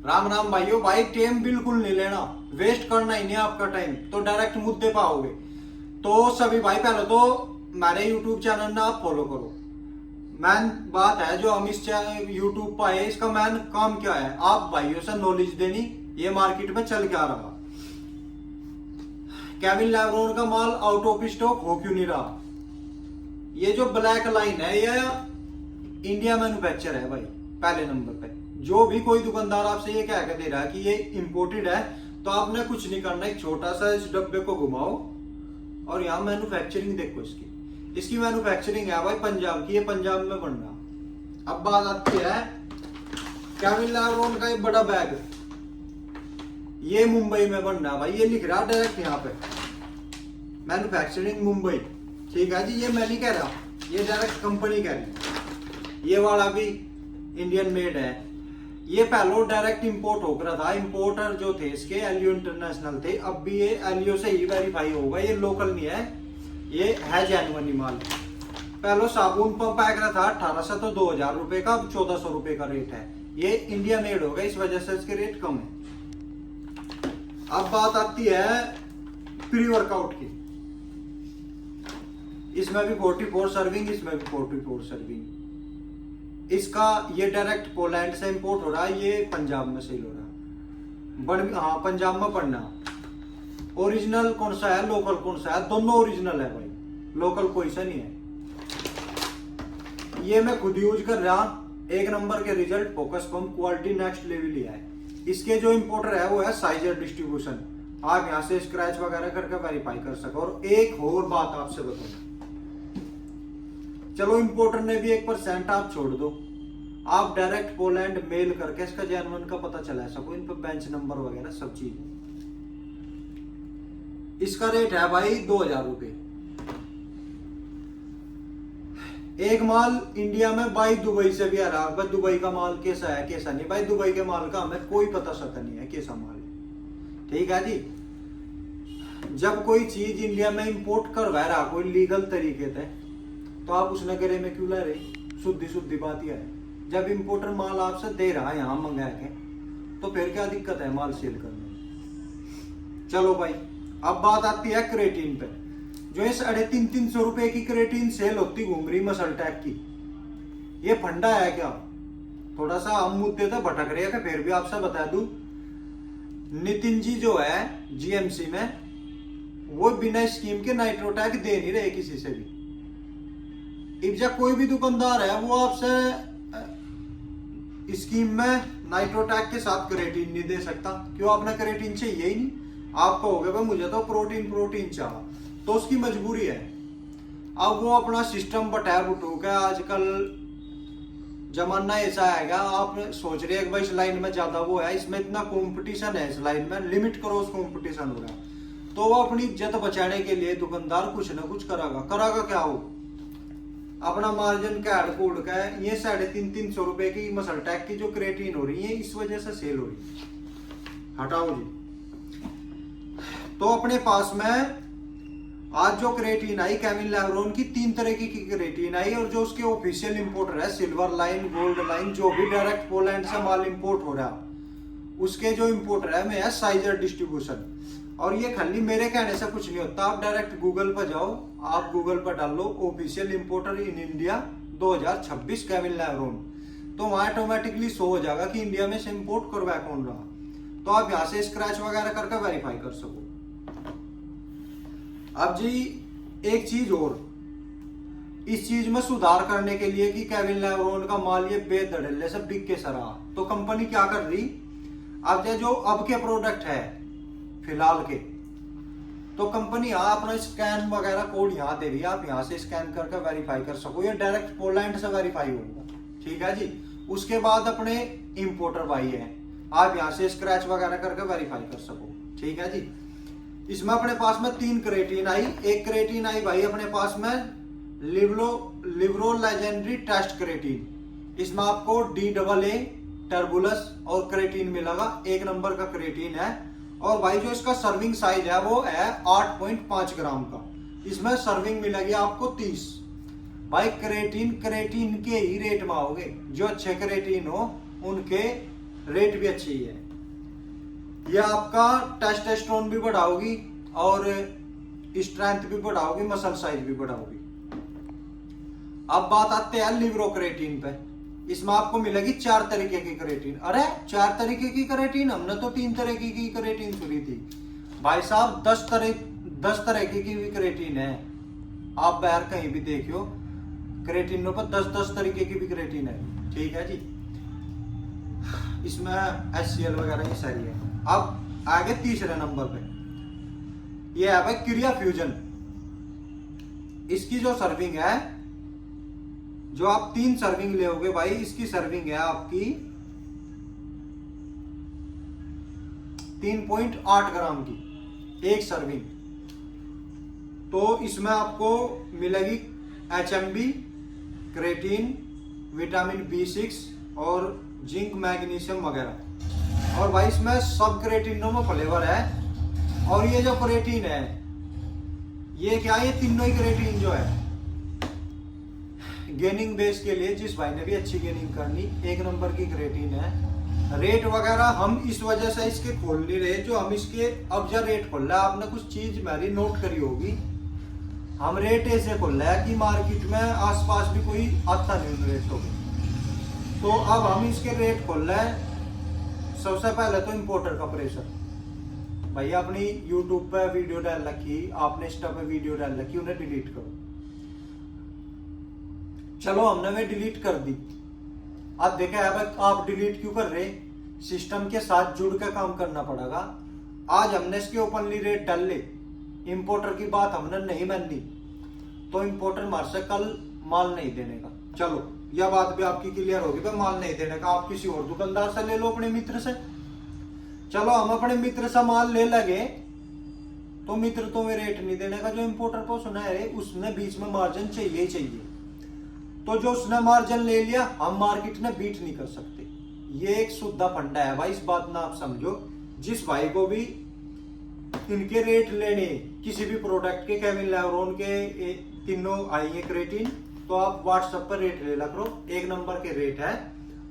राम राम भाइयों। भाई टाइम बिल्कुल नहीं लेना, वेस्ट करना ही नहीं आपका टाइम, तो डायरेक्ट मुद्दे पे आओगे। तो सभी भाई पहले तो मेरे यूट्यूब चैनल ना आप फॉलो करो। मैन बात है जो हम इस यूट्यूब पर आए, इसका मैन काम क्या है? आप भाइयों से नॉलेज देनी, ये मार्केट में चल क्या रहा, केविन लेब्रोन का माल आउट ऑफ स्टॉक हो क्यों नहीं रहा। ये जो ब्लैक लाइन है ये इंडिया मैन्युफैक्चर है भाई। पहले नंबर पे जो भी कोई दुकानदार आपसे ये कह के दे रहा है कि ये इंपोर्टेड है, तो आपने कुछ नहीं करना, एक छोटा सा इस डब्बे को घुमाओ और यहाँ मैन्युफैक्चरिंग देखो। इसकी मैन्युफैक्चरिंग है भाई पंजाब की, ये पंजाब में बन रहा। अब बात आती है केविन लेब्रोन का एक बड़ा बैग, ये मुंबई में बन रहा भाई। ये लिख रहा डायरेक्ट यहाँ पे मैन्युफैक्चरिंग मुंबई। ठीक है जी, ये मैं नहीं कह रहा, ये डायरेक्ट कंपनी कह रही। ये वाला भी इंडियन मेड है। ये पहले डायरेक्ट इंपोर्ट हो रहा था, इंपोर्टर जो थे इसके एलियो इंटरनेशनल थे, अब भी ये एलियो से ही वेरीफाई होगा, ये लोकल नहीं है, ये है जेन्युइन माल। पहले साबुन पंप आ रहा था 1800 तो 2000 रुपए का, अब 1400 रुपए का रेट है। ये इंडिया मेड होगा, इस वजह से इसके रेट कम है। अब बात आती है प्री वर्कआउट की। इसमें भी 44 सर्विंग, इसमें भी 44 सर्विंग। इसका ये डायरेक्ट पोलैंड से इंपोर्ट हो रहा है, ये पंजाब में सेल हो रहा है। हाँ, पंजाब में पड़ना। ओरिजिनल कौन सा है, लोकल कौन सा है? दोनों ओरिजिनल है भाई, लोकल कोई सा नहीं है। ये मैं खुद यूज कर रहा, एक नंबर के result, focus pump quality next level लिया है। इसके जो इंपोर्टर है वो है साइजर डिस्ट्रीब्यूशन। आप यहाँ से स्क्रैच वगैरह करके वेरीफाई कर सको। और एक और बात आपसे बताऊं, चलो इंपोर्टर ने भी 1% आप छोड़ दो, आप डायरेक्ट पोलैंड मेल करके इसका जेन्युइन का पता चला सको, इन पर बेंच नंबर वगैरह सब चीज। इसका रेट है भाई 2000 रुपए। एक माल इंडिया में भाई दुबई से भी आ रहा है। दुबई का माल कैसा है कैसा नहीं, भाई दुबई के माल का हमें कोई पता सका नहीं है कैसा माल है। ठीक है जी, जब कोई चीज इंडिया में इंपोर्ट करवा रहा कोई लीगल तरीके से, तो आप उस नगरे में क्यों ला रहे? शुद्धि बात यह है, जब इंपोर्टर माल आपसे दे रहा है यहाँ मंगा के, तो फिर क्या दिक्कत है माल सेल करने में। चलो भाई, अब बात आती है क्रेटीन पे। जो इस 350 रुपए की क्रेटीन सेल होती घूम रही मसल टैक की, ये फंडा है क्या? थोड़ा सा हम मुद्दे तो भटक रहे हैं, फिर भी आपसे बता दूं, नितिन जी जो है जीएमसी में, वो बिना स्कीम के नाइट्रोटैक दे नहीं रहे किसी से भी। इब्जा कोई भी दुकानदार है वो आपसे स्कीम में नाइट्रोटैक के साथ क्रेटीन नहीं दे सकता। क्यों? आपने क्रेटीन चाहिए ही नहीं। आप कहोगे भाई मुझे तो प्रोटीन चाहिए, तो उसकी मजबूरी है। अब वो अपना सिस्टम बटाया बुटूक है। आजकल जमाना ऐसा आएगा, आप सोच रहे हैं भाई इस लाइन में ज्यादा वो है, इसमें इतना कंपटीशन है, इस लाइन में लिमिट क्रॉस कंपटीशन हो रहा है, तो वो अपनी इज्जत बचाने के लिए दुकानदार कुछ ना कुछ करागा क्या हो, अपना मार्जिन काट कूट का। ये 350 रुपए की मसल टैक की जो क्रेटीन हो रही है, इस वजह से सेल हो रही है। हटाओ जी। तो अपने पास में आज जो क्रेटीन आई केविन लेब्रोन की, 3 तरह की क्रेटीन आई, और जो उसके ऑफिशियल इंपोर्टर है सिल्वर लाइन, गोल्ड लाइन, जो भी डायरेक्ट पोलैंड से माल इंपोर्ट हो रहा, उसके जो इंपोर्टर है मैं है साइजर डिस्ट्रीब्यूशन। और ये खाली मेरे कहने से कुछ नहीं होता, आप डायरेक्ट गूगल पर जाओ, आप गूगल पर डाल लो official importer in India 2026 Kevin LeBron, तो वहां ऑटोमेटिकली शो हो जाएगा कि इंडिया में से इंपोर्ट करवा कौन रहा। तो आप यहाँ से स्क्रैच वगैरह करके वेरीफाई कर सको। अब जी एक चीज और, इस चीज में सुधार करने के लिए कि केविन लेब्रोन का माल ये बेधड़ल्ले से बिक के सरा, तो कंपनी क्या कर रही, अब जो अब के प्रोडक्ट है फिलहाल के, तो कंपनी यहाँ अपना स्कैन वगैरह कोड यहाँ दे रही है, आप यहाँ से स्कैन करके वेरीफाई कर सको। ये डायरेक्ट पोलैंड से वेरीफाई होगा। ठीक है जी। उसके बाद अपने इंपोर्टर भाई है, आप यहाँ से स्क्रैच वगैरह करके वेरीफाई कर सको। ठीक है जी। इसमें अपने पास में 3 क्रेटीन आई। एक क्रेटीन आई भाई अपने पास में लिब्रो लेजेंडरी टेस्ट क्रेटीन, इसमें आपको DAA टर्बुलस और क्रेटीन मिलेगा, 1 नंबर का क्रेटीन है। और भाई जो इसका सर्विंग साइज है वो है 8.5 ग्राम का, इसमें सर्विंग मिलेगी आपको 30। भाई क्रेटीन के ही रेट में आओगे, जो अच्छे क्रेटीन हो उनके रेट भी अच्छी है। ये आपका टेस्टोस्टेरोन भी बढ़ाओगी और स्ट्रेंथ भी बढ़ाओगी, मसल साइज भी बढ़ाओगी। अब बात आते हैं लिवरोक्रेटिन पे। इसमें आपको मिलेगी 4 तरीके की क्रेटीन। अरे 4 तरीके की क्रेटीन, हमने तो 3 तरीके की क्रेटीन सुनी थी भाई साहब। 10 तरह की भी क्रेटीन है। आप बाहर कहीं भी देखियो क्रेटीनों पर 10 तरीके की भी क्रेटीन है। ठीक है जी, इसमें HCl वगैरह ये सारी है। अब आगे तीसरे नंबर पे ये है भाई क्रिया फ्यूजन। इसकी जो सर्विंग है, जो आप 3 सर्विंग लोगे भाई, इसकी सर्विंग है आपकी 3.8 ग्राम की एक सर्विंग। तो इसमें आपको मिलेगी HMB, क्रेटीन, विटामिन B6 और जिंक, मैग्नीशियम वगैरह। और भाई इसमें सब क्रेटीनों में फ्लेवर है। और ये जो क्रेटीन है ये क्या है, ये तीनों ही क्रेटीन जो है गेनिंग बेस के लिए, जिस भाई ने भी अच्छी गेनिंग करनी, 1 नंबर की क्रेटीन है। रेट वगैरह हम इस वजह से इसके खोल नहीं रहे, जो हम इसके अब जो रेट खोल रहा है, आपने कुछ चीज मेरी नोट करी होगी, हम रेट ऐसे खोल रहे हैं कि मार्केट में आसपास भी कोई आता नहीं रेट हो। तो अब हम इसके रेट खोल रहे हैं। सबसे पहले तो इंपोर्टर का प्रेशर। भैया अपनी यूट्यूब पे वीडियो डाल रखी, आपने इंस्टा पे वीडियो डाल रखी, उन्हें डिलीट करो। चलो हमने वे डिलीट कर दी। अब देखा है आप डिलीट क्यों कर रहे, सिस्टम के साथ जुड़ कर काम करना पड़ेगा। आज हमने इसके ओपनली रेट डाल ले, इंपोर्टर की बात हमने नहीं मानी, तो इंपोर्टर हमारे से कल माल नहीं देने का। चलो यह बात भी आपकी क्लियर होगी, भाई माल नहीं देने का आप किसी और दुकानदार से ले लो, अपने मित्र से। चलो हम अपने मित्र से माल ले लगे, तो मित्र तो में रेट नहीं देने का। जो इंपोर्टर को सुना है उसने बीच में मार्जिन चाहिए ही चाहिए। तो जो उसने मार्जिन ले लिया, हम मार्केट में बीट नहीं कर सकते। ये एक शुद्ध फंडा है भाई, इस बात ना आप समझो। जिस भाई को भी इनके रेट लेने किसी भी प्रोडक्ट के, केविन लैवरोन के तीनों आई है क्रेटीन, तो आप व्हाट्सएप पर रेट ले करो, 1 नंबर के रेट है।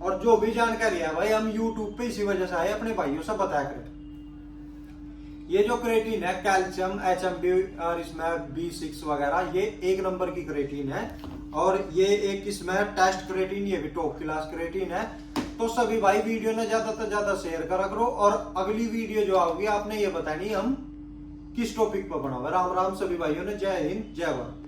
और जो भी जानकारी है भाई हम यूट्यूब पे इसी वजह से आए, अपने भाइयों से बताया करें। ये जो क्रेटीन है कैल्शियम, HMB और इसमें B6 वगैरह, ये 1 नंबर की क्रेटीन है। और ये एक इसमें टेस्ट क्रेटीन, ये भी टॉप क्लास क्रेटीन है। तो सभी भाई वीडियो ने ज्यादा से ज्यादा शेयर करा करो। और अगली वीडियो जो आओगी आपने ये बतानी हम किस टॉपिक पर बनाओ। राम राम सभी भाइयों ने, जय हिंद जय भारत।